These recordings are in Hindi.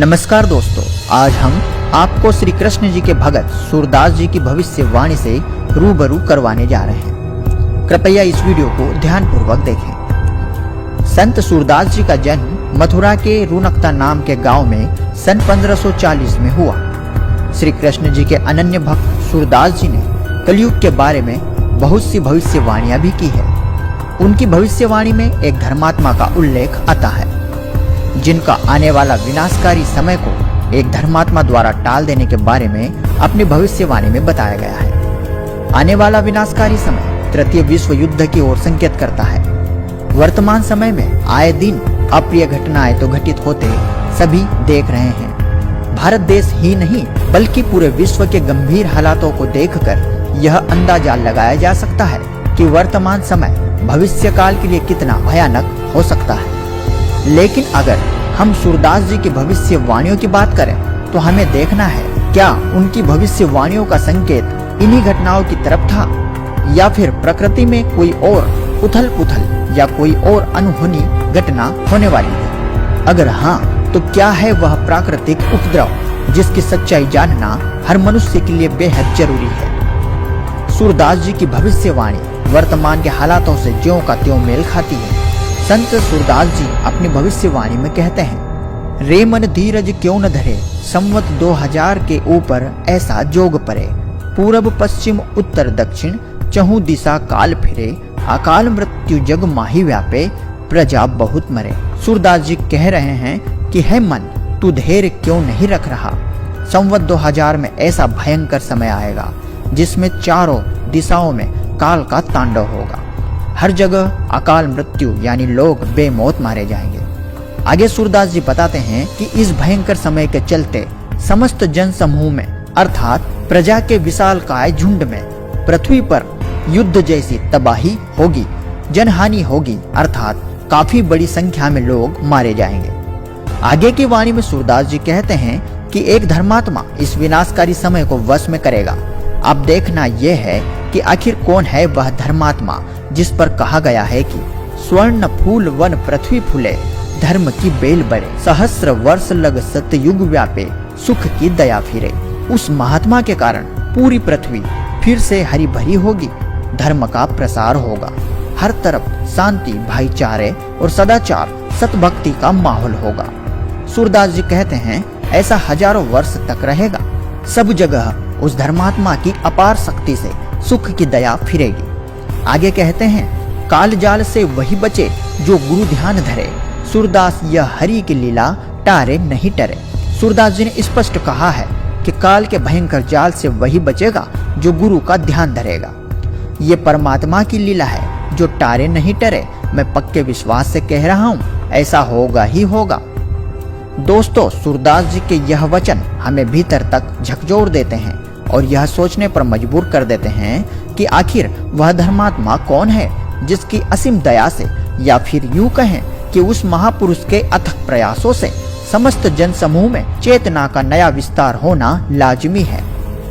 नमस्कार दोस्तों, आज हम आपको श्री कृष्ण जी के भगत सूरदास जी की भविष्यवाणी से रूबरू करवाने जा रहे हैं। कृपया इस वीडियो को ध्यानपूर्वक देखें। संत सूरदास जी का जन्म मथुरा के रुनकता नाम के गांव में सन 1540 में हुआ। श्री कृष्ण जी के अनन्य भक्त सूरदास जी ने कलयुग के बारे में बहुत सी भविष्यवाणियां भी की है। उनकी भविष्यवाणी में एक धर्मात्मा का उल्लेख आता है, जिनका आने वाला विनाशकारी समय को एक धर्मात्मा द्वारा टाल देने के बारे में अपनी भविष्यवाणी में बताया गया है। आने वाला विनाशकारी समय तृतीय विश्व युद्ध की ओर संकेत करता है। वर्तमान समय में आए दिन अप्रिय घटनाएं तो घटित होते सभी देख रहे हैं। भारत देश ही नहीं बल्कि पूरे विश्व के गंभीर हालातों को देखकर यह अंदाजा लगाया जा सकता है कि वर्तमान समय भविष्य काल के लिए कितना भयानक हो सकता है। लेकिन अगर हम सूरदास जी की भविष्यवाणियों की बात करें तो हमें देखना है, क्या उनकी भविष्यवाणियों का संकेत इन्हीं घटनाओं की तरफ था, या फिर प्रकृति में कोई और उथल पुथल या कोई और अनहोनी घटना होने वाली है। अगर हाँ, तो क्या है वह प्राकृतिक उपद्रव जिसकी सच्चाई जानना हर मनुष्य के लिए बेहद जरूरी है। सूरदास जी की भविष्यवाणी वर्तमान के हालातों से ज्यों का त्यों मेल खाती है। संत सूरदास जी अपनी भविष्यवाणी में कहते हैं, रे मन धीरज क्यों न धरे, संवत 2000 के ऊपर ऐसा जोग परे, पूरब पश्चिम उत्तर दक्षिण चहु दिशा काल फिरे, अकाल मृत्यु जग माही व्यापे, प्रजा बहुत मरे। सूरदास जी कह रहे हैं कि हे मन, तू धैर्य क्यों नहीं रख रहा। संवत 2000 में ऐसा भयंकर समय आएगा जिसमें चारों दिशाओं में काल का तांडव होगा। हर जगह अकाल मृत्यु यानी लोग बेमौत मारे जाएंगे। आगे सूरदास जी बताते हैं कि इस भयंकर समय के चलते समस्त जन समूह में अर्थात प्रजा के विशालकाय झुंड में पृथ्वी पर युद्ध जैसी तबाही होगी, जनहानि होगी, अर्थात काफी बड़ी संख्या में लोग मारे जाएंगे। आगे की वाणी में सूरदास जी कहते हैं कि एक धर्मात्मा इस विनाशकारी समय को वश में करेगा। अब देखना यह है कि आखिर कौन है वह धर्मात्मा जिस पर कहा गया है कि स्वर्ण फूल वन पृथ्वी फूले, धर्म की बेल बढ़े, सहस्र वर्ष लग सतयुग व्यापे, सुख की दया फिरे। उस महात्मा के कारण पूरी पृथ्वी फिर से हरी भरी होगी, धर्म का प्रसार होगा, हर तरफ शांति, भाईचारे और सदाचार, सतभक्ति का माहौल होगा। सूरदास जी कहते हैं ऐसा हजारों वर्ष तक रहेगा। सब जगह उस धर्मात्मा की अपार शक्ति से सुख की दया फिरेगी। आगे कहते हैं, काल जाल से वही बचे जो गुरु ध्यान धरे, सूरदास यह हरि की लीला टारे नहीं टरे। सूरदास जी ने स्पष्ट कहा है कि काल के भयंकर जाल से वही बचेगा जो गुरु का ध्यान धरेगा। ये परमात्मा की लीला है जो टारे नहीं टरे। मैं पक्के विश्वास से कह रहा हूँ, ऐसा होगा ही होगा। दोस्तों, सूरदास जी के यह वचन हमें भीतर तक झकझोर देते हैं और यह सोचने पर मजबूर कर देते हैं कि आखिर वह धर्मात्मा कौन है जिसकी असीम दया से, या फिर यूं कहें कि उस महापुरुष के अथक प्रयासों से समस्त जन समूह में चेतना का नया विस्तार होना लाजमी है।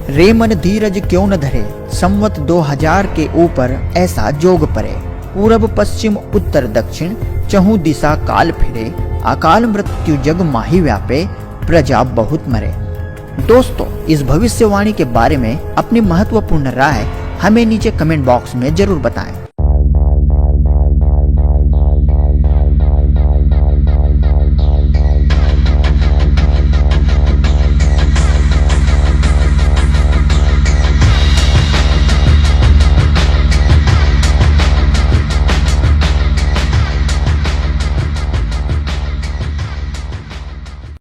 रे मन धीरज क्यों न धरे, संवत 2000 के ऊपर ऐसा जोग परे, पूरब पश्चिम उत्तर दक्षिण चहु दिशा काल फिरे, अकाल मृत्यु जग माही व्यापे, प्रजा बहुत मरे। दोस्तों, इस भविष्यवाणी के बारे में अपनी महत्वपूर्ण राय हमें नीचे कमेंट बॉक्स में जरूर बताएं।